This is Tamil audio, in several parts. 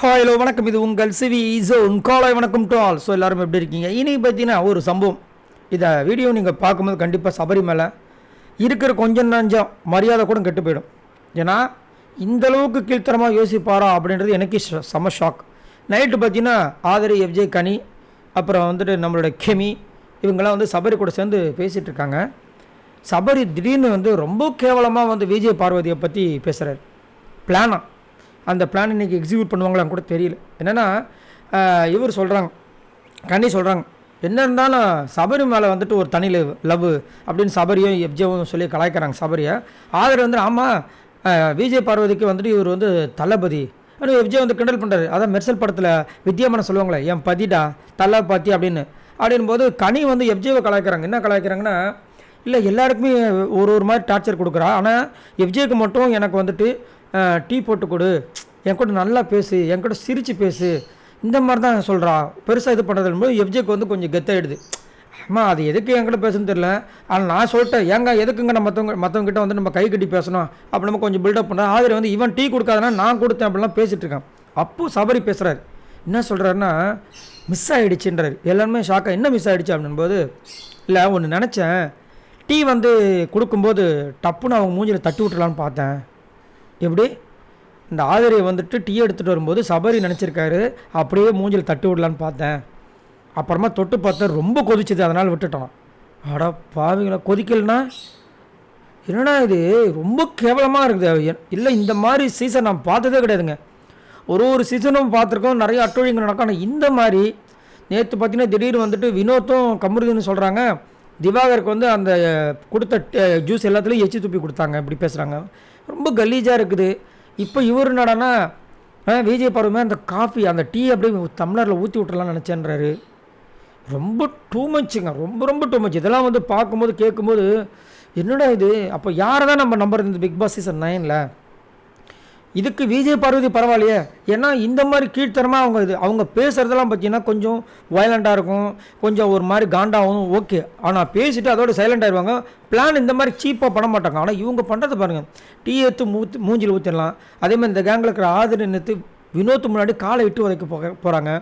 ஹலோ வணக்கம், இது உங்கள் சிவி ஜோன் காலை வணக்கம் டு ஆல். ஸோ எல்லோரும் எப்படி இருக்கீங்க? இனி பார்த்தீங்கன்னா ஒரு சம்பவம், இதை வீடியோ நீங்கள் பார்க்கும்போது கண்டிப்பாக சபரி மேலே இருக்கிற கொஞ்சம் நஞ்சம் மரியாதை கூட கெட்டு போயிடும். ஏன்னா இந்தளவுக்கு கீழ்த்தரமாக யோசிப்பாரா அப்படின்றது எனக்கு செம ஷாக். நைட்டு பார்த்தீங்கன்னா ஆதரி, எஃப்ஜே, கனி, அப்புறம் வந்துட்டு நம்மளோட கெமி, இவங்கெல்லாம் வந்து சபரி கூட சேர்ந்து பேசிகிட்டு இருக்காங்க. சபரி திடீர்னு வந்து ரொம்ப கேவலமாக வந்து விஜய் பார்வதியை பற்றி பேசுகிறார். பிளானா அந்த பிளான் இன்றைக்கி எக்ஸிக்யூட் பண்ணுவாங்களான்னு கூட தெரியல. என்னென்னா இவர் சொல்கிறாங்க, கண்ணி சொல்கிறாங்க, என்ன இருந்தாலும் சபரி மேலே வந்துட்டு ஒரு தனி லவ் அப்படின்னு சபரியும் எஃப்ஜேவும் சொல்லி கலாய்க்கிறாங்க சபரியை. ஆதரவு வந்து ஆமாம் விஜய் பார்வதிக்கு வந்துட்டு இவர் வந்து தளபதி ஆனால் எஃப்ஜே வந்து கிண்டல் பண்ணுறாரு. அதான் மெர்சல் படத்தில் வித்யாமனை சொல்லுவாங்களே, என் பதிடா தலை பாத்தி அப்படின் போது கனி வந்து எஃப்ஜேவை கலாய்க்கிறாங்க. என்ன கலாய்க்கிறாங்கன்னா, இல்லை எல்லாருக்குமே ஒரு மாதிரி டார்ச்சர் கொடுக்குறா, ஆனால் எஃப்ஜேக்கு மட்டும் எனக்கு வந்துட்டு டீ போட்டு கொடு, என் கூட நல்லா பேசு, என் கூட சிரித்து பேசு, இந்த மாதிரி தான் சொல்கிறா, பெருசாக இது பண்ணுறதும்போது எஃப்ஜேக்கு வந்து கொஞ்சம் கெத்தாயிடுது. அம்மா அது எதுக்கு என்கிட்ட பேசுன்னு தெரியல, ஆனால் நான் சொல்லிட்டேன், ஏங்க எதுக்குங்க நம்ம மற்றவங்ககிட்ட வந்து நம்ம கை கட்டி பேசணும் அப்படி நம்ம கொஞ்சம் பில்டப் பண்ணுறோம். ஆதரவு வந்து இவன் டீ கொடுக்காதனா நான் கொடுத்தேன் அப்படிலாம் பேசிகிட்டு இருக்கேன். அப்போது சபரி பேசுகிறாரு, என்ன சொல்கிறாருன்னா மிஸ் ஆகிடுச்சுன்றாரு. எல்லாருமே ஷாக்காக என்ன மிஸ் ஆகிடுச்சு அப்படின்போது, இல்லை ஒன்று நினச்சேன், டீ வந்து கொடுக்கும்போது டப்புன்னு அவங்க மூஞ்சில் தட்டி விட்டுலான்னு பார்த்தேன். எப்படி இந்த ஆதரியை வந்துட்டு டீ எடுத்துகிட்டு வரும்போது சபரி நினச்சிருக்காரு அப்படியே மூஞ்சில் தட்டி விடலான்னு பார்த்தேன். அப்புறமா தொட்டு பார்த்தா ரொம்ப கொதிச்சுது, அதனால் விட்டுட்டோம். அடா பாவிங்களா, கொதிக்கலைன்னா என்னடா இது ரொம்ப கேவலமாக இருக்குது. இல்லை இந்த மாதிரி சீசன் நான் பார்த்ததே கிடையாதுங்க. ஒரு சீசனும் பார்த்துருக்கோம், நிறைய அட்டொழிங்கள் நடக்கும். ஆனால் இந்த மாதிரி நேற்று பார்த்தீங்கன்னா திடீர்னு வந்துட்டு வினோத்தும் கமருதீன்னு சொல்கிறாங்க, திவாகருக்கு வந்து அந்த கொடுத்த ஜூஸ் எல்லாத்துலேயும் எச்சி துப்பி கொடுத்தாங்க, இப்படி பேசுகிறாங்க. ரொம்ப கலீஜாக இருக்குது. இப்போ இவர் என்னடானா விஜய் பார்வமே அந்த காஃபி அந்த டீ அப்படியே டம்ளரில் ஊற்றி விட்டுறலாம்னு நினச்சேன்றாரு. ரொம்ப டூ மச்சுங்க, ரொம்ப டூ மச். இதெல்லாம் வந்து பார்க்கும்போது கேட்கும்போது என்னடா இது, அப்போ யாரை தான் நம்ம நம்புறது இந்த பிக் பாஸ் சீசன் 9ல்? இதுக்கு விஜய் பார்வதி பரவாயில்லையே, ஏன்னா இந்த மாதிரி கீழ்த்தரமாக அவங்க பேசுகிறதெல்லாம் பார்த்தீங்கன்னா கொஞ்சம் வயலண்ட்டாக இருக்கும், கொஞ்சம் ஒரு மாதிரி காண்டாகும், ஓகே. ஆனால் பேசிவிட்டு அதோட சைலண்ட் ஆகிடுவாங்க. பிளான் இந்த மாதிரி சீப்பாக பண்ண மாட்டாங்க. ஆனால் இவங்க பண்ணுறது பாருங்கள், டீ எடுத்து மூஞ்சில் ஊற்றிடலாம். அதேமாதிரி இந்த கேங்கில் இருக்கிற ஆதரவு நிறுத்து வினோத்து முன்னாடி காலை விட்டு உதைக்க போகிறாங்க.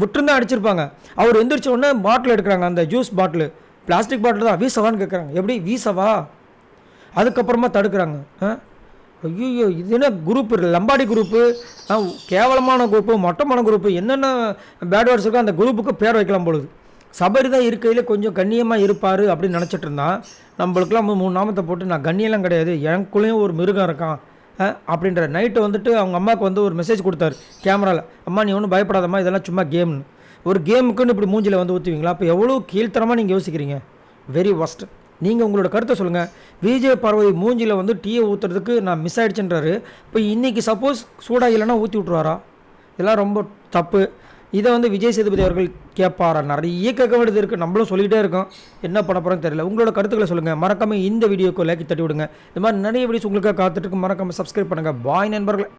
விட்டுருந்தான் அடிச்சிருப்பாங்க. அவர் எந்திரிச்ச உடனே பாட்டில் எடுக்கிறாங்க, அந்த ஜூஸ் பாட்டில், பிளாஸ்டிக் பாட்டில் தான், வீசவான்னு கேட்குறாங்க. எப்படி வீசவா? அதுக்கப்புறமா தடுக்கிறாங்க. ஐயோ இது என்ன குரூப்பு, லம்பாடி குரூப்பு, கேவலமான குரூப்பு, மொட்டமான குரூப்பு, என்னென்ன பேட் வேர்ட்ஸ் இருக்கோ அந்த குரூப்புக்கு பேர் வைக்கலாம் பொழுது. சபரி தான் இருக்கையில் கொஞ்சம் கண்ணியமாக இருப்பார் அப்படின்னு நினச்சிட்டு இருந்தான். நம்மளுக்கெல்லாம் 3 நாமத்தை போட்டு நான் கண்ணியெல்லாம் கிடையாது, எனக்குள்ளேயும் ஒரு மிருகம் இருக்கான் அப்படின்ற. நைட்டு வந்துட்டு அவங்க அம்மாவுக்கு வந்து ஒரு மெசேஜ் கொடுத்தாரு கேமராவில், அம்மா நீ ஒன்றும் பயப்படாதம்மா, இதெல்லாம் சும்மா கேம்னு. ஒரு கேமுக்குன்னு இப்படி மூஞ்சில் வந்து ஊற்றுவீங்களா? அப்போ எவ்வளோ கீழ்த்தரமாக நீங்கள் யோசிக்கிறீங்க. Very worst. நீங்கள் உங்களோட கருத்தை சொல்லுங்கள். விஜய் பார்வதி மூஞ்சியில் வந்து டீயை ஊற்றுறதுக்கு நான் மிஸ் ஆகிடுச்சுன்றாரு. இப்போ இன்றைக்கி சப்போஸ் சூடாக இல்லைன்னா ஊற்றி விட்ருவாரா? இதெல்லாம் ரொம்ப தப்பு. இதை வந்து விஜய் சேதுபதி அவர்கள் கேட்பாரா? நிறைய கேட்க வேண்டியது இருக்குது, நம்மளும் சொல்லிக்கிட்டே இருக்கோம். என்ன பண்ண போகிறோன்னு தெரியல. உங்களோட கருத்துக்களை சொல்லுங்கள். மறக்காமல் இந்த வீடியோக்கு லைக் தட்டி விடுங்க. இந்த மாதிரி நிறைய வீடியோஸ் உங்களுக்காக காத்துட்டு மறக்காமல் சப்ஸ்கிரைப் பண்ணுங்கள். பாய் நண்பர்களே.